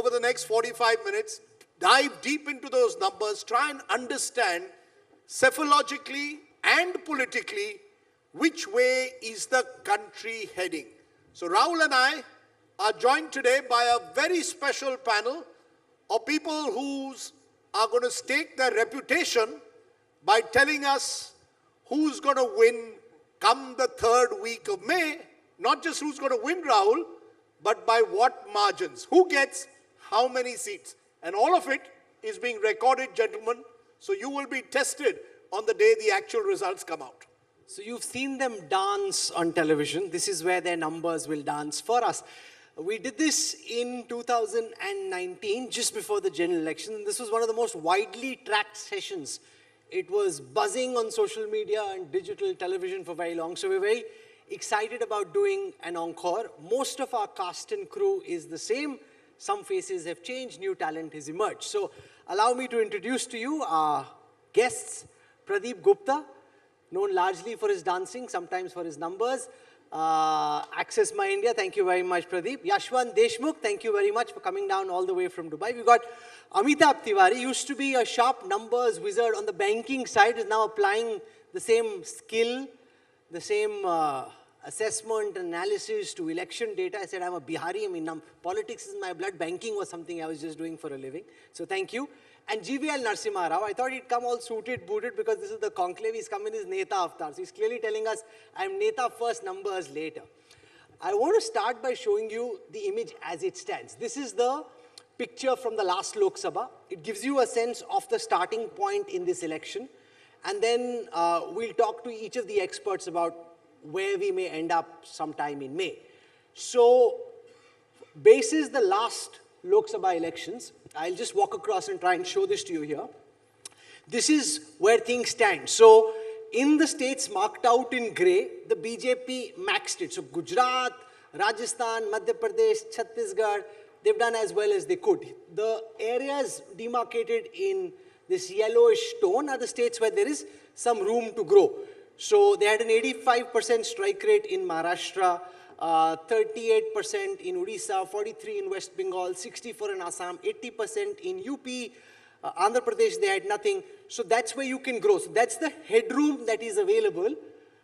over the next 45 minutes, dive deep into those numbers, try and understand psephologically and politically which way is the country heading. So Rahul and I are joined today by a very special panel of people who are going to stake their reputation by telling us who's going to win come the third week of May. Not just who's going to win, Rahul, but by what margins. Who gets how many seats? And all of it is being recorded, gentlemen. So you will be tested on the day the actual results come out. So you've seen them dance on television. This is where their numbers will dance for us. We did this in 2019, just before the general election. This was one of the most widely tracked sessions. It was buzzing on social media and digital television for very long. So we're very excited about doing an encore. Most of our cast and crew is the same. Some faces have changed, new talent has emerged. So allow me to introduce to you our guests. Pradeep Gupta, known largely for his dancing, sometimes for his numbers. Access My India, thank you very much, Pradeep. Yashwant Deshmukh, thank you very much for coming down all the way from Dubai. We've got Amitabh Tiwari, used to be a sharp numbers wizard on the banking side, is now applying the same skill, the same assessment, analysis to election data. I said, I'm a Bihari, I mean, politics is in my blood. Banking was something I was just doing for a living. So thank you. And G.V.L. Narasimha Rao, I thought he'd come all suited, booted, because this is the conclave. He's come in his Neta avatar. So he's clearly telling us, I'm Neta first, numbers later. I want to start by showing you the image as it stands. This is the picture from the last Lok Sabha. It gives you a sense of the starting point in this election. And then we'll talk to each of the experts about where we may end up sometime in May. So, basis the last Lok Sabha elections, I'll just walk across and try and show this to you here. This is where things stand. So, in the states marked out in grey, the BJP maxed it. So, Gujarat, Rajasthan, Madhya Pradesh, Chhattisgarh, they've done as well as they could. The areas demarcated in this yellowish tone are the states where there is some room to grow. So they had an 85% strike rate in Maharashtra, 38% in Odisha, 43% in West Bengal, 64% in Assam, 80% in UP, Andhra Pradesh, they had nothing. So that's where you can grow. So that's the headroom that is available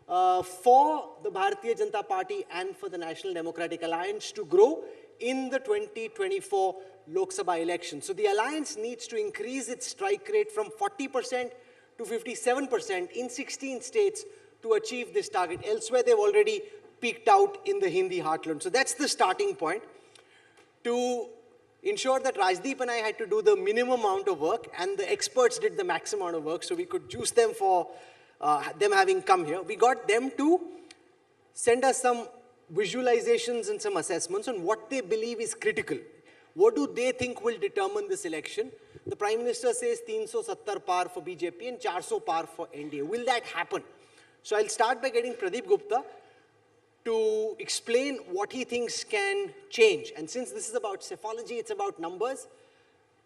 for the Bharatiya Janata Party and for the National Democratic Alliance to grow in the 2024 Lok Sabha election. So the alliance needs to increase its strike rate from 40% to 57% in 16 states to achieve this target. Elsewhere, they've already peaked out in the Hindi heartland. So that's the starting point. To ensure that Rajdeep and I had to do the minimum amount of work and the experts did the maximum amount of work, so we could juice them for them having come here. We got them to send us some visualizations and some assessments on what they believe is critical. What do they think will determine this election? The Prime Minister says 370 par for BJP and 400 par for NDA. Will that happen? So I'll start by getting Pradeep Gupta to explain what he thinks can change. And since this is about psephology, it's about numbers,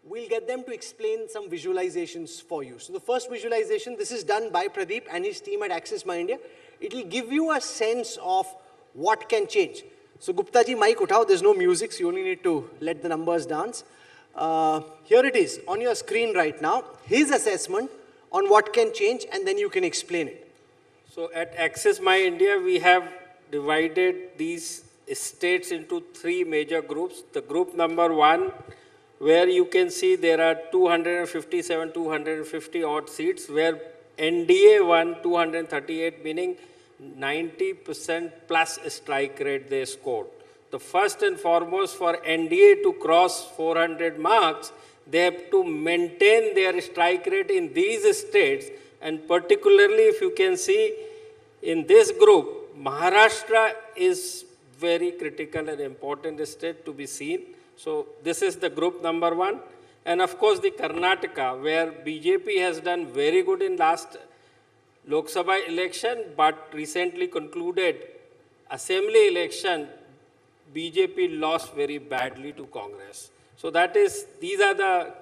we'll get them to explain some visualizations for you. So the first visualization, this is done by Pradeep and his team at Access My India. It will give you a sense of what can change. So Gupta ji, mic uthao, there's no music, so you only need to let the numbers dance. Here it is on your screen right now, his assessment on what can change, and then you can explain it. So at Access My India, we have divided these states into three major groups. The group number 1, where you can see there are 257, 250 odd seats, where NDA won 238, meaning 90% plus strike rate they scored. The first and foremost, for NDA to cross 400 marks, they have to maintain their strike rate in these states, and particularly if you can see in this group, Maharashtra is very critical and important state to be seen. So this is the group number 1. And of course the Karnataka, where BJP has done very good in last Lok Sabha election, but recently concluded assembly election, BJP lost very badly to Congress. So that is, these are the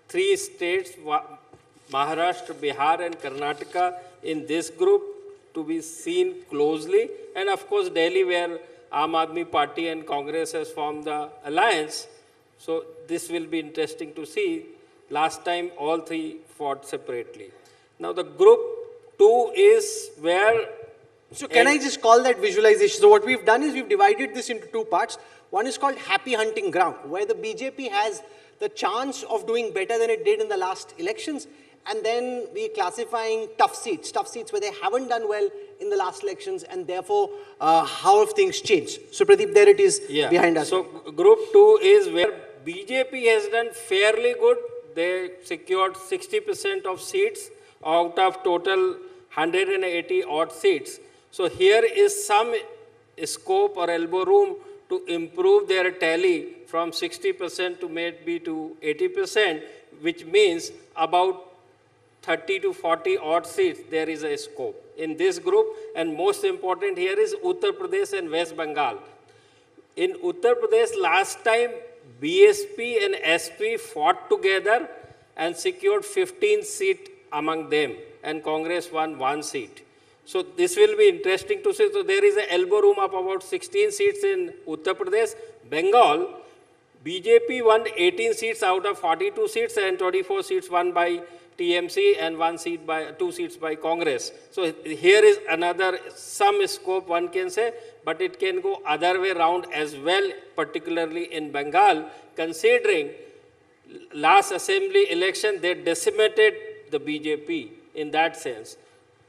three states, Maharashtra, Bihar and Karnataka in this group to be seen closely. And of course Delhi, where Aam Aadmi Party and Congress has formed the alliance. So this will be interesting to see. Last time all three fought separately. Now the group 2 is where... So can I just call that visualization? So what we've done is we've divided this into two parts. One is called happy hunting ground, where the BJP has the chance of doing better than it did in the last elections. And then we're classifying tough seats where they haven't done well in the last elections, and therefore how have things changed? So Pradeep, there it is behind us. So group 2 is where BJP has done fairly good. They secured 60% of seats out of total 180 odd seats. So here is some scope or elbow room to improve their tally from 60% to maybe to 80%, which means about 30 to 40 odd seats there is a scope in this group. And most important here is Uttar Pradesh and West Bengal. In Uttar Pradesh, last time BSP and SP fought together and secured 15 seats among them, and Congress won 1 seat. So this will be interesting to see. So there is an elbow room of about 16 seats in Uttar Pradesh. Bengal, BJP won 18 seats out of 42 seats, and 24 seats won by TMC and 2 seats by Congress. So here is another some scope, one can say, but it can go other way around as well, particularly in Bengal, considering last assembly election they decimated the BJP in that sense.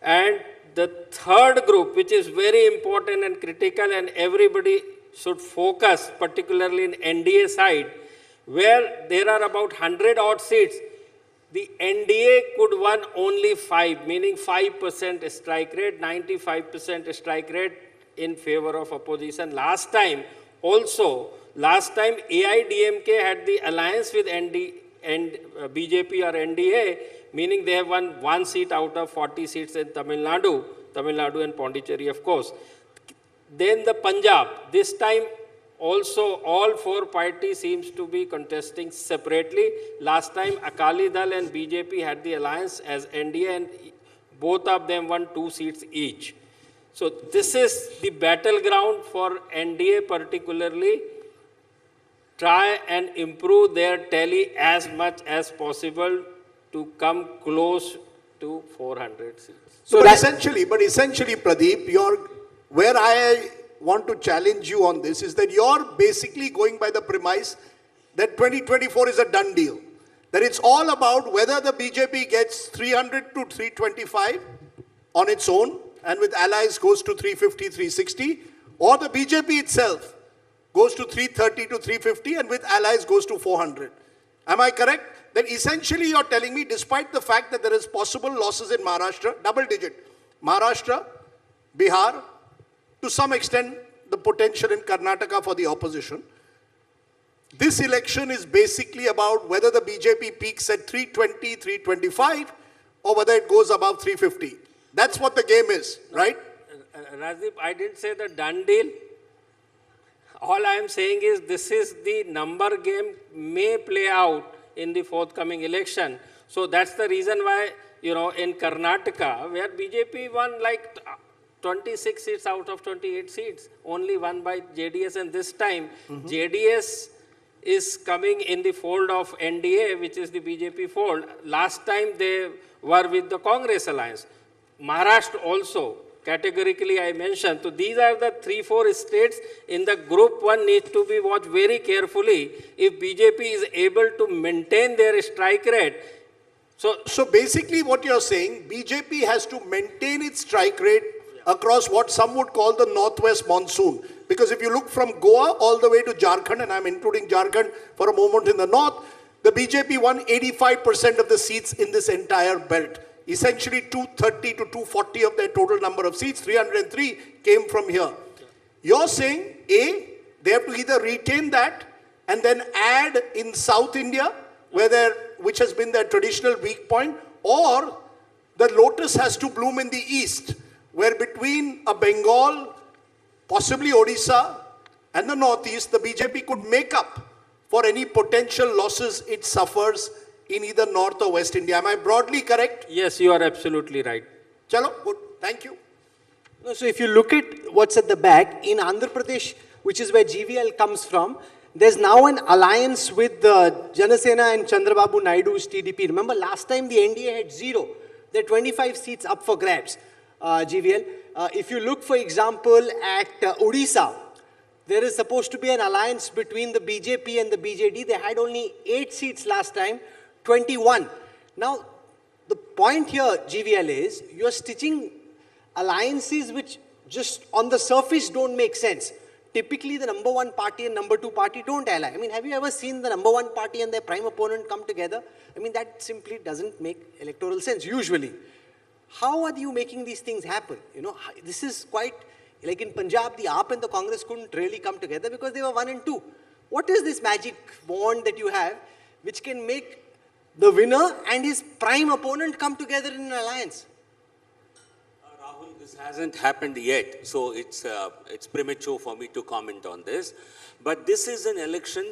And the third group, which is very important and critical, and everybody should focus, particularly in NDA side, where there are about 100 odd seats, the NDA could win only 5, meaning 5% strike rate, 95% strike rate in favor of opposition. Last time AIDMK had the alliance with BJP or NDA, meaning they have won 1 seat out of 40 seats in Tamil Nadu and Pondicherry, of course. Then the Punjab, this time also all 4 parties seems to be contesting separately. Last time Akali Dal and BJP had the alliance as NDA, and both of them won 2 seats each. So this is the battleground for NDA particularly. Try and improve their tally as much as possible to come close to 400 seats. So essentially, Pradeep, where I want to challenge you on this is that you're basically going by the premise that 2024 is a done deal. That it's all about whether the BJP gets 300 to 325 on its own and with allies goes to 350, 360, or the BJP itself goes to 330 to 350 and with allies goes to 400. Am I correct? Then essentially you're telling me, despite the fact that there is possible losses in Maharashtra, double digit, Maharashtra, Bihar, to some extent the potential in Karnataka for the opposition, this election is basically about whether the BJP peaks at 320, 325 or whether it goes above 350. That's what the game is, right? Rajdip, I didn't say the done deal. All I am saying is this is the number game may play out in the forthcoming election. So that's the reason why, in Karnataka, where BJP won like 26 seats out of 28 seats, only won by JDS, and this time JDS is coming in the fold of NDA, which is the BJP fold. Last time they were with the Congress alliance. Maharashtra also, categorically I mentioned. So these are the 3-4 states in the group 1 needs to be watched very carefully if BJP is able to maintain their strike rate. So basically what you're saying, BJP has to maintain its strike rate across what some would call the northwest monsoon. Because if you look from Goa all the way to Jharkhand, and I'm including Jharkhand for a moment in the north, the BJP won 85% of the seats in this entire belt. Essentially 230 to 240 of their total number of seats, 303 came from here. You're saying, A, they have to either retain that and then add in South India, which has been their traditional weak point, or the lotus has to bloom in the east, where between a Bengal, possibly Odisha, and the northeast, the BJP could make up for any potential losses it suffers in either North or West India. Am I broadly correct? Yes, you are absolutely right. Chalo, good. Thank you. So if you look at what's at the back, in Andhra Pradesh, which is where G.V.L. comes from, There's now an alliance with Janasena and Chandrababu Naidu's TDP. Remember, last time the NDA had 0. There are 25 seats up for grabs, GVL. If you look, for example, at Odisha, there is supposed to be an alliance between the BJP and the BJD. They had only 8 seats last time, 21. Now, the point here, GVL, is you're stitching alliances which just on the surface don't make sense. Typically, the number 1 party and number 2 party don't ally. I mean, have you ever seen the number 1 party and their prime opponent come together? I mean, that simply doesn't make electoral sense, usually. How are you making these things happen? You know, this is quite, like in Punjab, the AAP and the Congress couldn't really come together because they were 1 and 2. What is this magic wand that you have which can make the winner and his prime opponent come together in an alliance? Rahul, this hasn't happened yet, so it's premature for me to comment on this. But this is an election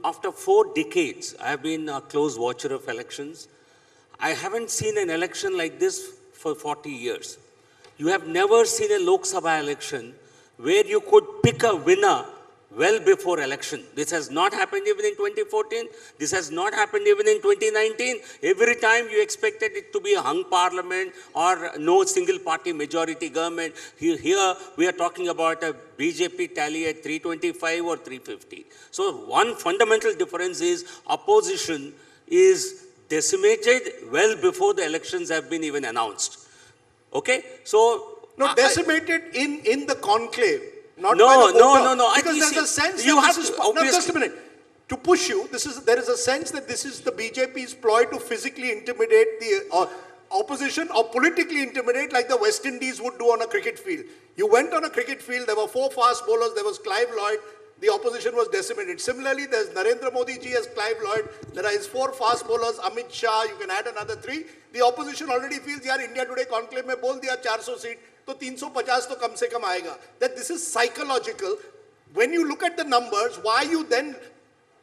after 4 decades. I have been a close watcher of elections. I haven't seen an election like this for 40 years. You have never seen a Lok Sabha election where you could pick a winner well before election. This has not happened even in 2014. This has not happened even in 2019. Every time you expected it to be a hung parliament or no single party majority government. Here we are talking about a BJP tally at 325 or 350. So one fundamental difference is opposition is decimated well before the elections have been even announced. Okay? So... No, decimated in the conclave. Not No, by the no, voter. no. Because there's a sense you that have this is... to, No, obviously. just a minute. To push you, there is a sense that this is the BJP's ploy to physically intimidate the opposition or politically intimidate like the West Indies would do on a cricket field. You went on a cricket field, there were 4 fast bowlers, there was Clive Lloyd, the opposition was decimated. Similarly, there's Narendra Modi ji as Clive Lloyd, there are his 4 fast bowlers, Amit Shah, you can add another 3. The opposition already feels, yaar, India Today Conclave mein bol diya 400 seat, to 350 to kam se kam aayega. That this is psychological. When you look at the numbers, why are you then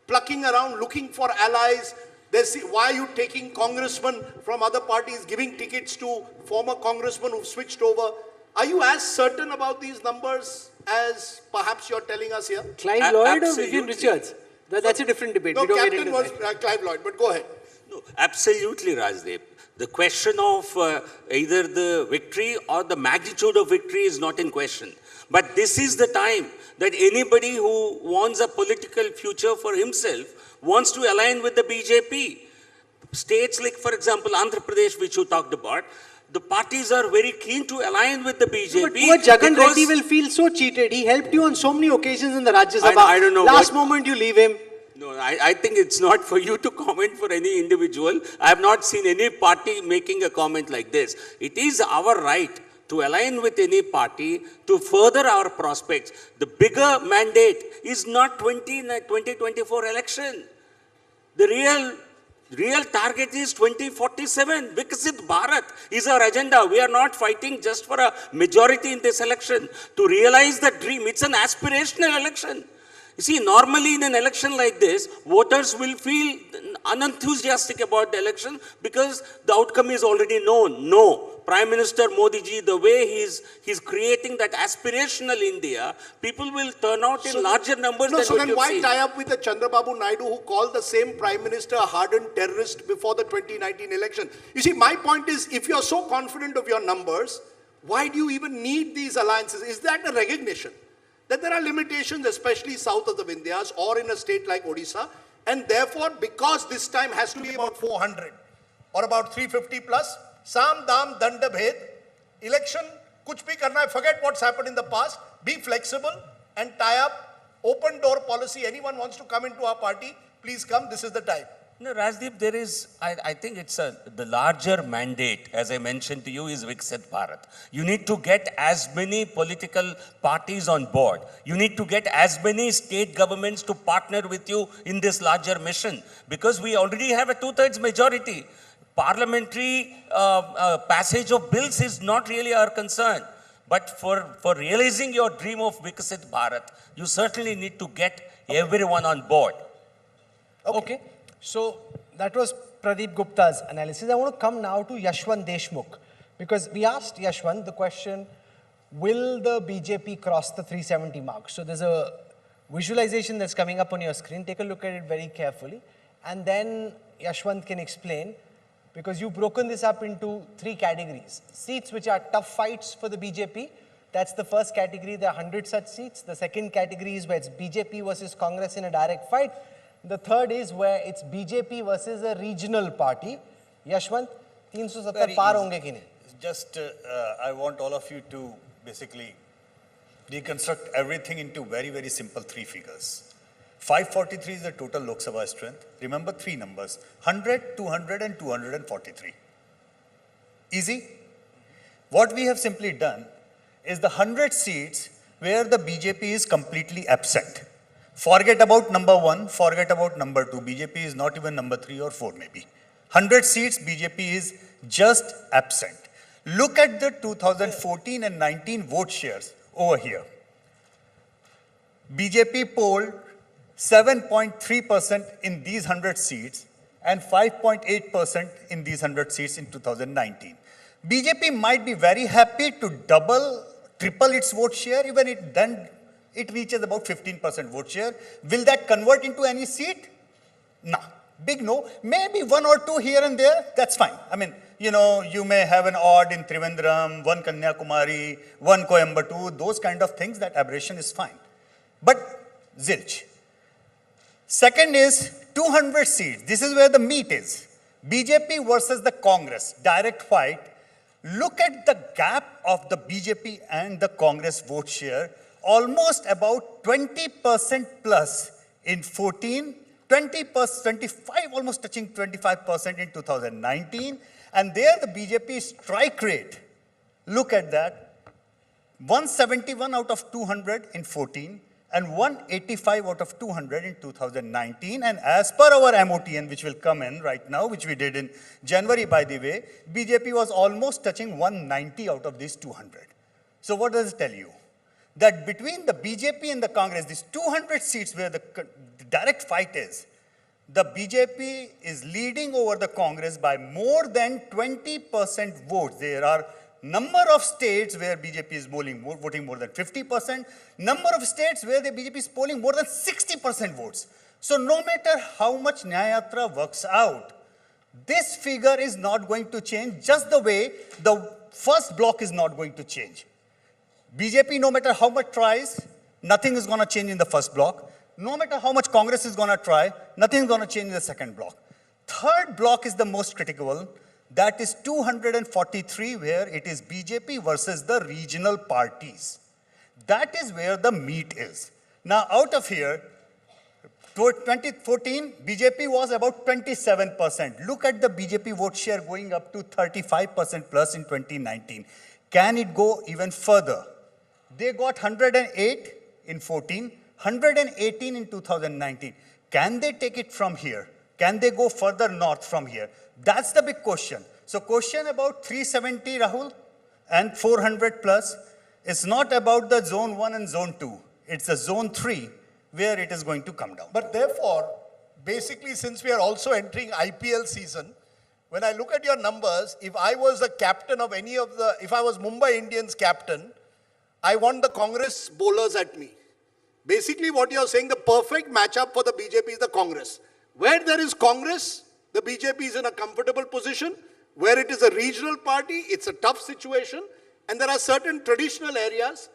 plucking around looking for allies? Why are you taking congressmen from other parties, giving tickets to former congressmen who've switched over? Are you as certain about these numbers as perhaps you're telling us here? Clive Lloyd or Absolutely. Vivian Richards? That's a different debate. No, We don't get captain into was that. Clive Lloyd, but go ahead. No, absolutely, Rajdeep. The question of either the victory or the magnitude of victory is not in question. But this is the time that anybody who wants a political future for himself wants to align with the BJP. States like, for example, Andhra Pradesh, which you talked about, the parties are very keen to align with the BJP. But poor Jagan because- Reddy will feel so cheated. He helped you on so many occasions in the Rajya Sabha. I don't know Last what- moment you leave him. No, I think it's not for you to comment for any individual. I have not seen any party making a comment like this. It is our right to align with any party to further our prospects. The bigger mandate is not 2024 election. The real target is 2047. Viksit Bharat is our agenda. We are not fighting just for a majority in this election. To realize the dream, it's an aspirational election. You see, normally in an election like this, voters will feel unenthusiastic about the election because the outcome is already known. No, Prime Minister Modi ji, the way he's creating that aspirational India, people will turn out in larger numbers No, than so what then you've why seen. tie up with the Chandrababu Naidu who called the same Prime Minister a hardened terrorist before the 2019 election? You see, my point is, if you're so confident of your numbers, why do you even need these alliances? Is that a recognition that there are limitations, especially south of the Vindhyas or in a state like Odisha, and therefore, because this time has to be about 400 or about 350 plus, Sam, Dam, Danda, Bhed, election, kuch bhi karna hai, forget what's happened in the past, be flexible and tie up, open door policy. Anyone wants to come into our party, please come, this is the time. No, Rajdeep, there is, I think it's the larger mandate, as I mentioned to you, is Viksit Bharat. You need to get as many political parties on board. You need to get as many state governments to partner with you in this larger mission, because we already have a 2/3 majority. Parliamentary passage of bills is not really our concern. But for realizing your dream of Viksit Bharat, you certainly need to get everyone on board. Okay. So that was Pradeep Gupta's analysis. I want to come now to Yashwant Deshmukh, because we asked Yashwant the question, will the BJP cross the 370 mark? So there's a visualization that's coming up on your screen. Take a look at it very carefully. And then Yashwant can explain, because you've broken this up into 3 categories. Seats which are tough fights for the BJP. That's the first category. There are 100 such seats. The second category is where it's BJP versus Congress in a direct fight. The third is where it's BJP versus a regional party. Yashwant, 370 paar honge ki nahi? Just, I want all of you to basically deconstruct everything into very, very simple 3 figures. 543 is the total Lok Sabha strength. Remember 3 numbers, 100, 200 and 243. Easy? What we have simply done is the 100 seats where the BJP is completely absent. Forget about number 1, forget about number 2. BJP is not even number 3 or 4 maybe. 100 seats, BJP is just absent. Look at the 2014 and 19 vote shares over here. BJP polled 7.3% in these 100 seats and 5.8% in these 100 seats in 2019. BJP might be very happy to double, triple its vote share, even it reaches about 15% vote share. Will that convert into any seat? No. Big no. Maybe 1 or 2 here and there, that's fine. I mean, you know, you may have an odd in Trivandrum, 1 Kanyakumari, 1 Coimbatore, those kind of things, that aberration is fine. But zilch. Second is 200 seats. This is where the meat is. BJP versus the Congress, direct fight. Look at the gap of the BJP and the Congress vote share, almost about 20% plus in 14, 20%, 25, almost touching 25% in 2019. And there the BJP strike rate, look at that, 171 out of 200 in 14 and 185 out of 200 in 2019. And as per our MOTN, which will come in right now, which we did in January, by the way, BJP was almost touching 190 out of these 200. So what does it tell you? That between the BJP and the Congress, these 200 seats where the direct fight is, the BJP is leading over the Congress by more than 20% votes. There are number of states where BJP is voting more than 50%, number of states where the BJP is polling more than 60% votes. So no matter how much Nyayatra works out, this figure is not going to change, just the way the first block is not going to change. BJP, no matter how much tries, nothing is going to change in the first block. No matter how much Congress is going to try, nothing is going to change in the second block. Third block is the most critical. That is 243, where it is BJP versus the regional parties. That is where the meat is. Now, out of here, toward 2014, BJP was about 27%. Look at the BJP vote share going up to 35% plus in 2019. Can it go even further? They got 108 in 14, 118 in 2019. Can they take it from here? Can they go further north from here? That's the big question. So question about 370, Rahul, and 400 plus, it's not about the zone 1 and zone 2. It's the zone 3 where it is going to come down. But therefore, basically, since we are also entering IPL season, when I look at your numbers, if I was a captain of any of the, if I was Mumbai Indians captain, I want the Congress bowlers at me. Basically, what you're saying, the perfect matchup for the BJP is the Congress. Where there is Congress, the BJP is in a comfortable position. Where it is a regional party, it's a tough situation. And there are certain traditional areas,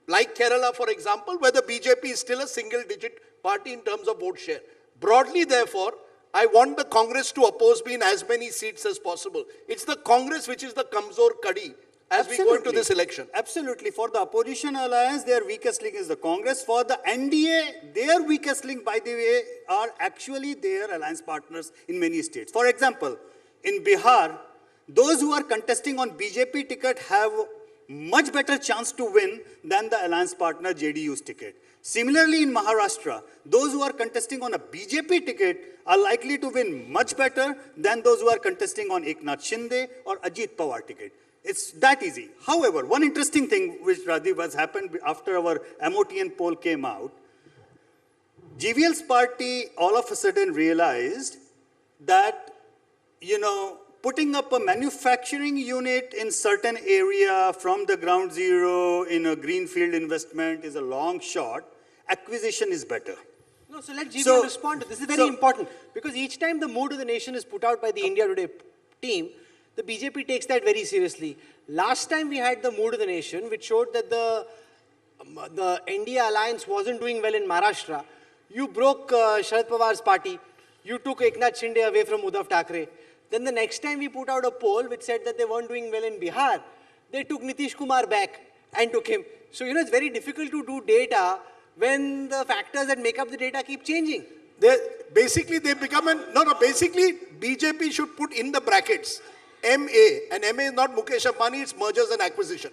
like Kerala, for example, where the BJP is still a single-digit party in terms of vote share. Broadly, therefore, I want the Congress to oppose me in as many seats as possible. It's the Congress which is the Kamzor Kadi as we go into this election. Absolutely. For the opposition alliance, their weakest link is the Congress. For the NDA, their weakest link, by the way, are actually their alliance partners in many states. For example, in Bihar, those who are contesting on BJP ticket have much better chance to win than the alliance partner JDU's ticket. Similarly, in Maharashtra, those who are contesting on a BJP ticket are likely to win much better than those who are contesting on Eknath Shinde or Ajit Pawar ticket. It's that easy. However, one interesting thing which Rajiv has happened after our MOTN poll came out, G.V.L's party all of a sudden realized that, putting up a manufacturing unit in certain area from the ground zero in a greenfield investment is a long shot. acquisition is better. No, so let G.V.L. So- respond to this. This is very so- important because each time the mood of the nation is put out by the India Today team, the BJP takes that very seriously. Last time we had the mood of the nation, which showed that the NDA alliance wasn't doing well in Maharashtra. You broke Sharad Pawar's party. You took Eknath Shinde away from Uddhav Thackeray. Then the next time we put out a poll which said that they weren't doing well in Bihar, they took Nitish Kumar back and took him. So, it's very difficult to do data when the factors that make up the data keep changing. Basically BJP should put in the brackets MA, and MA is not Mukesh Ambani, it's mergers and acquisition.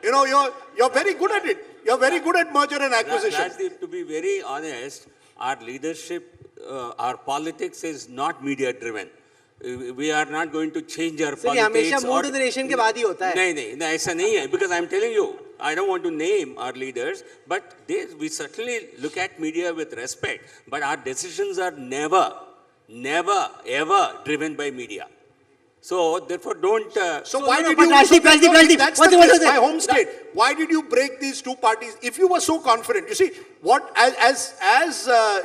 You're very good at it. You're very good at merger and acquisition. Rajdeep, to be very honest, our leadership, our politics is not media driven. We are not going to change our So, politics. हमेशा mood of the nation के बाद ही होता है. नहीं, ऐसा नहीं है. Because I'm telling you, I don't want to name our leaders, but we certainly look at media with respect. But our decisions are never, ever driven by media. So therefore, don't. So why did but you? Rajdeep, That's what the was case, it? my home state. Why did you break these two parties? If you were so confident, you see what as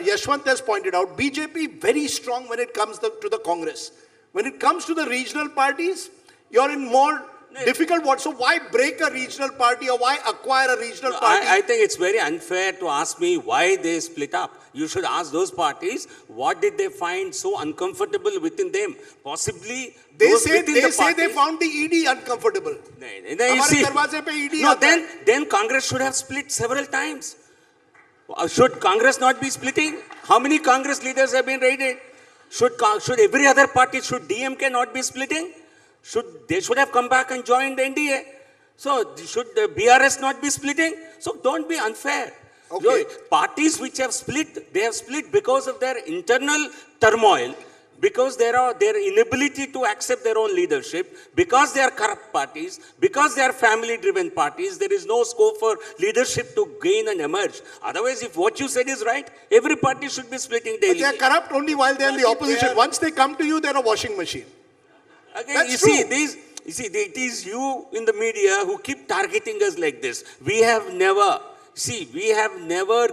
Yashwant has pointed out, BJP very strong when it comes to the Congress. When it comes to the regional parties, you're in more difficult what. So why break a regional party or why acquire a regional party? I think it's very unfair to ask me why they split up. You should ask those parties what did they find so uncomfortable within them. Possibly They those say within they the say they parties- found the ED uncomfortable. You हमारे see, दरवाजे पे ED no, आता है. then Congress should have split several times. Should Congress not be splitting? How many Congress leaders have been raided? Should every other party, should DMK not be splitting? They should have come back and joined the NDA. So should the BRS not be splitting? So don't be unfair. Okay. Parties which have split, they have split because of their internal turmoil, because their inability to accept their own leadership, because they are corrupt parties, because they are family-driven parties. There is no scope for leadership to gain and emerge. Otherwise, if what you said is right, every party should be splitting But daily. they are corrupt only while they're in the opposition. Once they come to you, they're a washing machine. Again, That's you true. see, it is you in the media who keep targeting us like this. We have never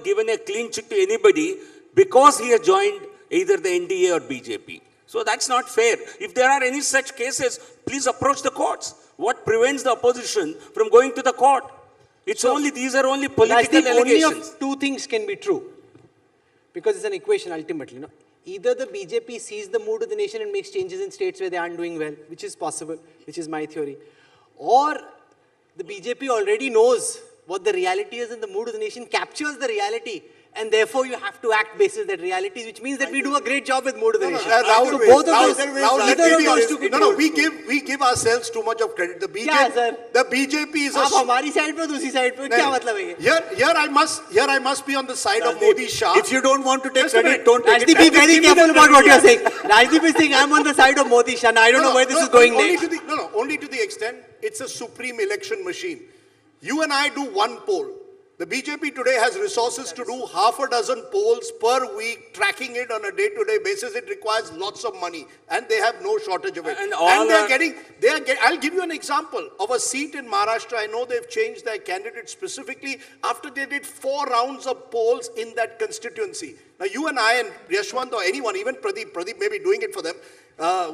given a clean check to anybody because he has joined either the NDA or BJP. So that's not fair. If there are any such cases, please approach the courts. What prevents the opposition from going to the court? These are only political Rajdeep, only allegations. of two things can be true. Because it's an equation ultimately. Either the BJP sees the mood of the nation and makes changes in states where they aren't doing well, which is possible, which is my theory. Or the BJP already knows what the reality is and the mood of the nation captures the reality. And therefore you have to act basis that reality, which means that we do a great job with mood of the nation. Rahul, So both of Rahul, those, Rahul, let either me of be those honest. two could No, do. we give ourselves too much of credit. The क्या, sir? BJP is a आप हमारी side पे दूसरी side पे क्या मतलब है ये? Here I must be on the side of Modi Shah. If you don't want to take Just a minute. credit, don't take Rajdeep, it. be very careful about what you're saying. Rajdeep is saying I'm on the side of Modi Shah. Now, I don't know where this is going next. Only to the extent it's a supreme election machine. You and I do one poll. The BJP today has resources to do half a dozen polls per week, tracking it on a day-to-day basis. It requires lots of money, and they have no shortage of it. And I'll give you an example of a seat in Maharashtra. I know they've changed their candidate specifically after they did 4 rounds of polls in that constituency. Now, you and I and Yashwant or anyone, even Pradeep may be doing it for them,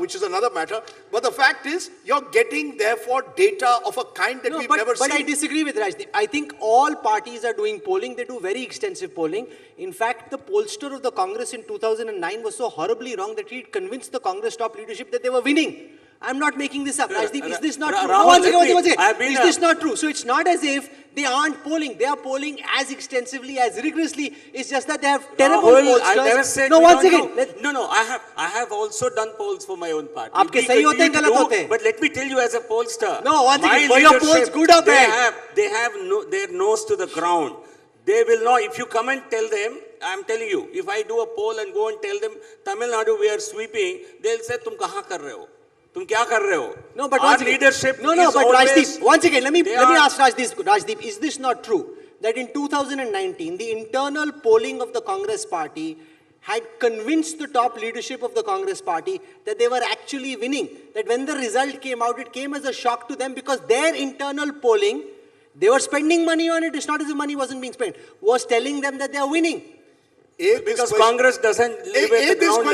which is another matter. But the fact is, you're getting, therefore, data of a kind that we've never seen. But I disagree with Rajdeep. I think all parties are doing polling. They do very extensive polling. In fact, the pollster of the Congress in 2009 was so horribly wrong that he convinced the Congress top leadership that they were winning. I'm not making this up. Rajdeep, is this not true? Rahul, One let second. me- Is this not true? So it's not as if they aren't polling. They are polling as extensively, as rigorously. It's just that they have terrible Rahul, pollsters. I never said No, we one don't second. know. No, I have also done polls for my own party. आपके We सही होते हैं, continue to गलत do, होते हैं? But let me tell you, as a pollster, No, one my second. Were your polls leadership, good or bad? They have their nose to the ground. They will know. If you come and tell them, I'm telling you, if I do a poll and go and tell them, Tamil Nadu, we are sweeping, they'll say, तुम कहाँ कर रहे हो? तुम क्या कर रहे हो? No, but our one second. leadership No, is but always, Rajdeep, once again, let me they ask Rajdeep, is this not true? That in 2019, the internal polling of the Congress party had convinced the top leadership of the Congress party that they were actually winning. That when the result came out, it came as a shock to them because their internal polling, They were spending money on it. It's not as if money wasn't being spent. Was telling them that they are winning. Because Congress doesn't live at the ground